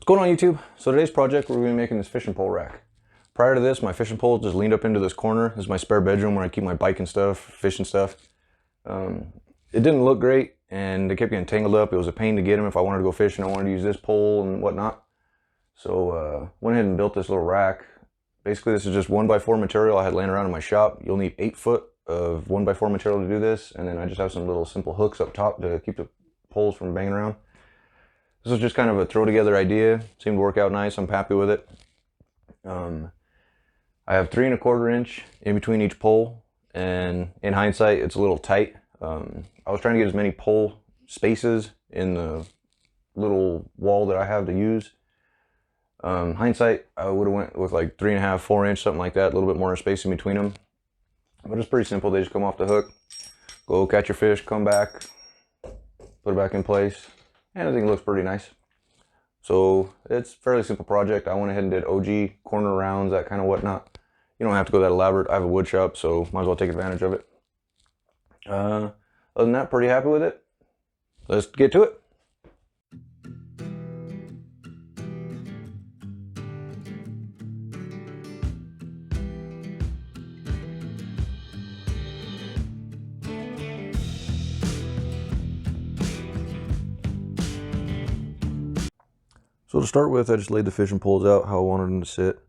What's going on, YouTube? So today's project, we're going to be making this fishing pole rack. Prior to this, my fishing pole just leaned up into this corner. This is my spare bedroom where I keep my bike and stuff, fishing stuff. It didn't look great and it kept getting tangled up. It was a pain to get them if I wanted to go fishing. I wanted to use this pole and whatnot. So went ahead and built this little rack. Basically, this is just 1x4 material I had laying around in my shop. You'll need 8 foot of 1x4 material to do this, and then I just have some little simple hooks up top to keep the poles from banging around. This was just kind of a throw together idea. Seemed to work out nice. I'm happy with it. I have 3 1/4 inch in between each pole, and in hindsight, it's a little tight. I was trying to get as many pole spaces in the little wall that I have to use. Hindsight, I would have went with like 3 1/2, 4 inch, something like that, a little bit more space in between them. But it's pretty simple. They just come off the hook, go catch your fish, come back, put it back in place, and I think it looks pretty nice. So it's a fairly simple project. I went ahead and did OG corner rounds, that kind of whatnot. You don't have to go that elaborate. I have a wood shop, so might as well take advantage of it. Other than that, pretty happy with it. Let's get to it. So to start with, I just laid the fishing poles out how I wanted them to sit,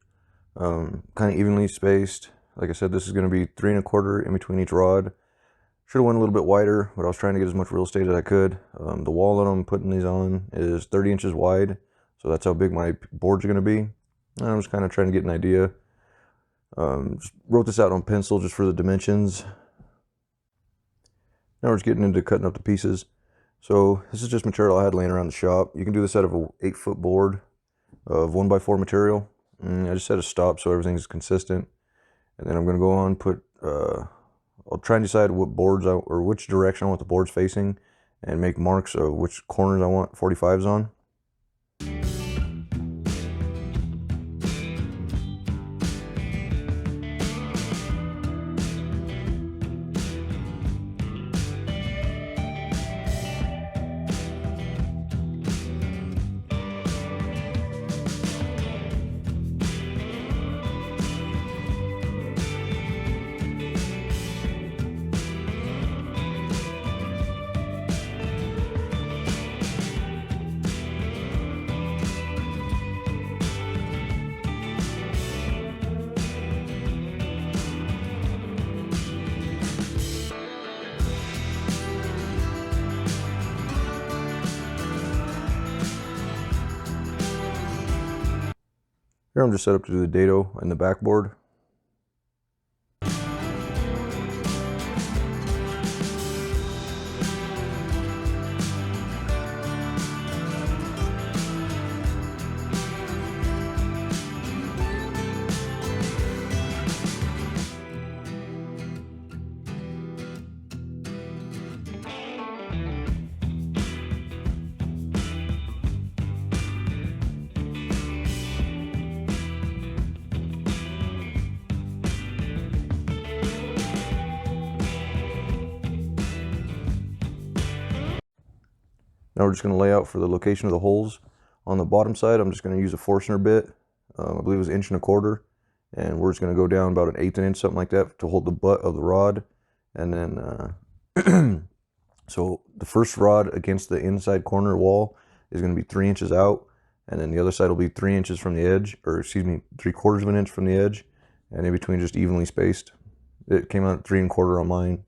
kind of evenly spaced. Like I said, this is going to be 3 1/4 in between each rod. Should have went a little bit wider, but I was trying to get as much real estate as I could. The wall that I'm putting these on is 30 inches wide, so that's how big my boards are going to be. And I was kind of trying to get an idea. Just wrote this out on pencil just for the dimensions. Now we're just getting into cutting up the pieces. So this is just material I had laying around the shop. You can do this out of a 8 foot board of 1x4 material. I just set a stop so everything's consistent. And then I'm going to go on and put, I'll try and decide what boards or which direction I want the boards facing and make marks of which corners I want 45s on. Here I'm just set up to do the dado and the backboard. Now we're just going to lay out for the location of the holes. On the bottom side, I'm just going to use a Forstner bit. I believe it was 1 1/4 inch. And we're just going to go down about 1/8 inch, something like that, to hold the butt of the rod. And then, so the first rod against the inside corner wall is going to be 3 inches out. And then the other side will be 3 inches from the edge, or excuse me, 3/4 of an inch from the edge. And in between, just evenly spaced. It came out at 3 1/4 on mine.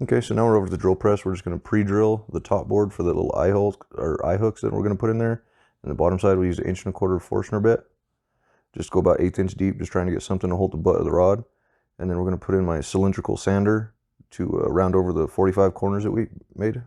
Okay, so now we're over to the drill press. We're just going to pre-drill the top board for the little eye holes or eye hooks that we're going to put in there. And the bottom side, we use an 1.25" Forstner bit. Just go about 1/8 inch deep, just trying to get something to hold the butt of the rod. And then we're going to put in my cylindrical sander to round over the 45 corners that we made.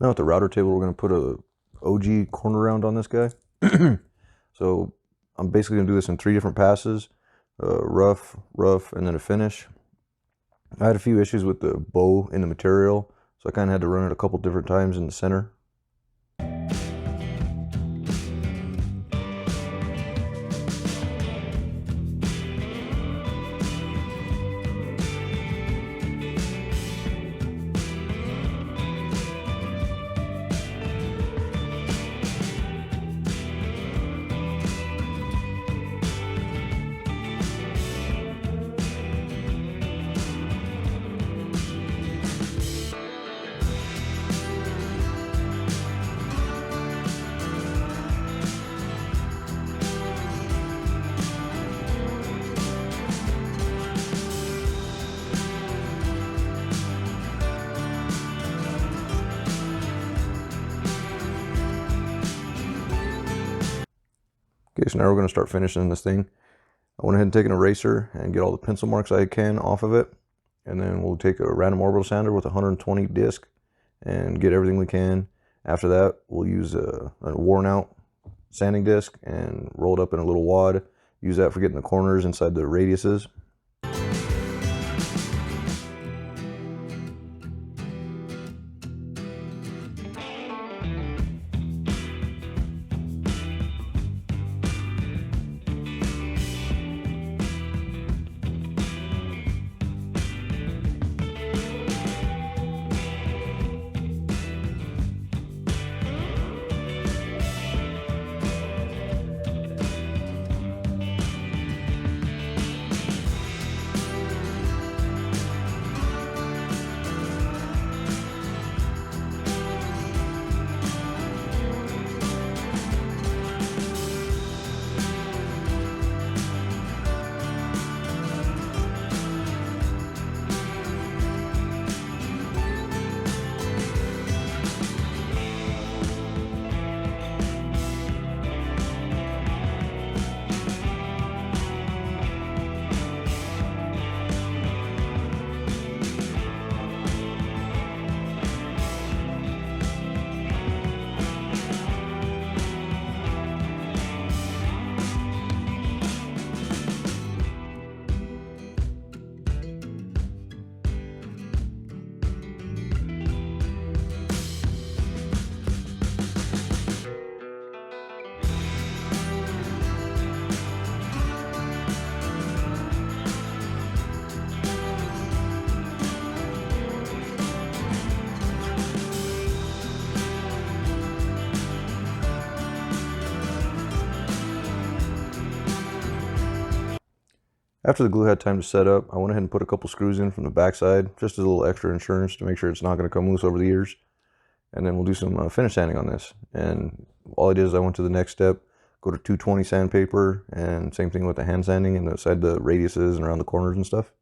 Now at the router table, we're going to put a OG corner round on this guy. So I'm basically going to do this in 3 different passes, rough, and then a finish. I had a few issues with the bow in the material, so I kind of had to run it a couple different times in the center. Okay, so now we're going to start finishing this thing. I went ahead and take an eraser and get all the pencil marks I can off of it. And then we'll take a random orbital sander with 120 disc and get everything we can. After that, we'll use a worn out sanding disc and roll it up in a little wad. Use that for getting the corners inside the radiuses. After the glue had time to set up, I went ahead and put a couple screws in from the backside, just as a little extra insurance to make sure it's not going to come loose over the ears. And then we'll do some finish sanding on this. And all I did is I went to the next step, go to 220 sandpaper, and same thing with the hand sanding inside the radiuses and around the corners and stuff.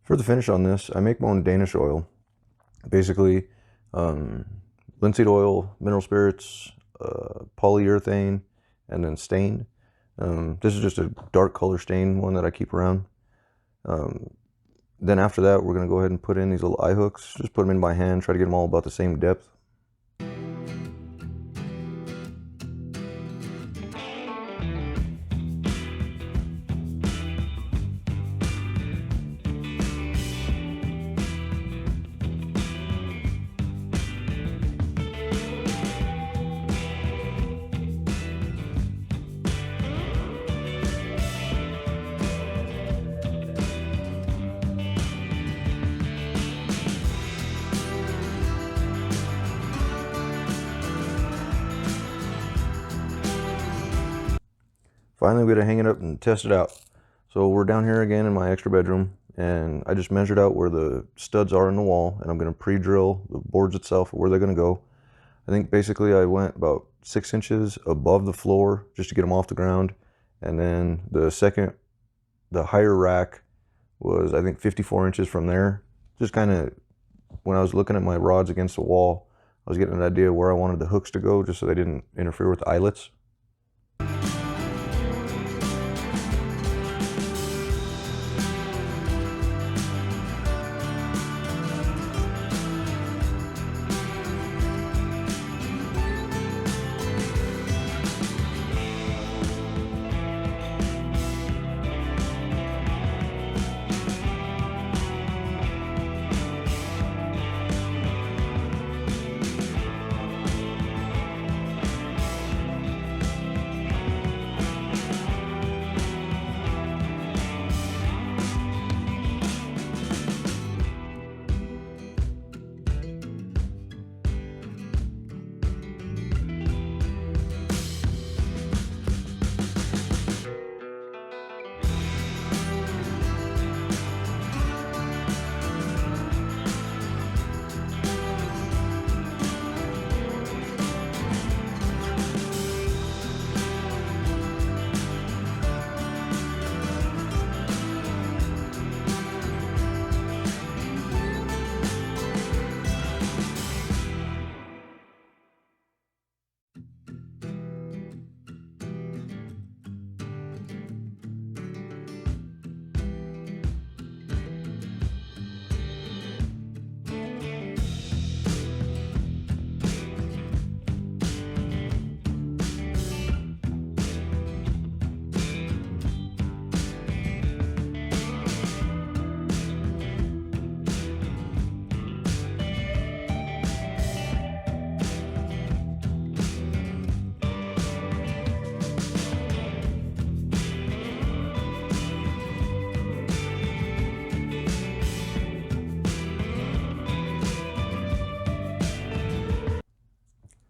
For the finish on this, I make my own Danish oil. Basically, linseed oil, mineral spirits, polyurethane, and then stain. This is just a dark color stain one that I keep around. Then after that, we're going to go ahead and put in these little eye hooks. Just put them in by hand, try to get them all about the same depth. Finally, we got to hang it up and test it out. So we're down here again in my extra bedroom, and I just measured out where the studs are in the wall, and I'm going to pre-drill the boards itself, where they're going to go. I think basically I went about 6 inches above the floor just to get them off the ground, and then the higher rack was, I think, 54 inches from there. Just kind of, when I was looking at my rods against the wall, I was getting an idea where I wanted the hooks to go, just so they didn't interfere with the eyelets.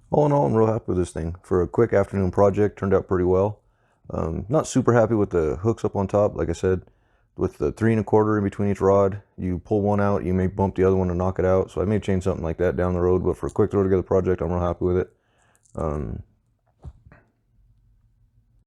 All in all, I'm real happy with this thing. For a quick afternoon project, turned out pretty well. Not super happy with the hooks up on top. Like I said, with the 3 1/4 in between each rod, you pull one out, you may bump the other one to knock it out. So I may change something like that down the road, but for a quick throw together project, I'm real happy with it.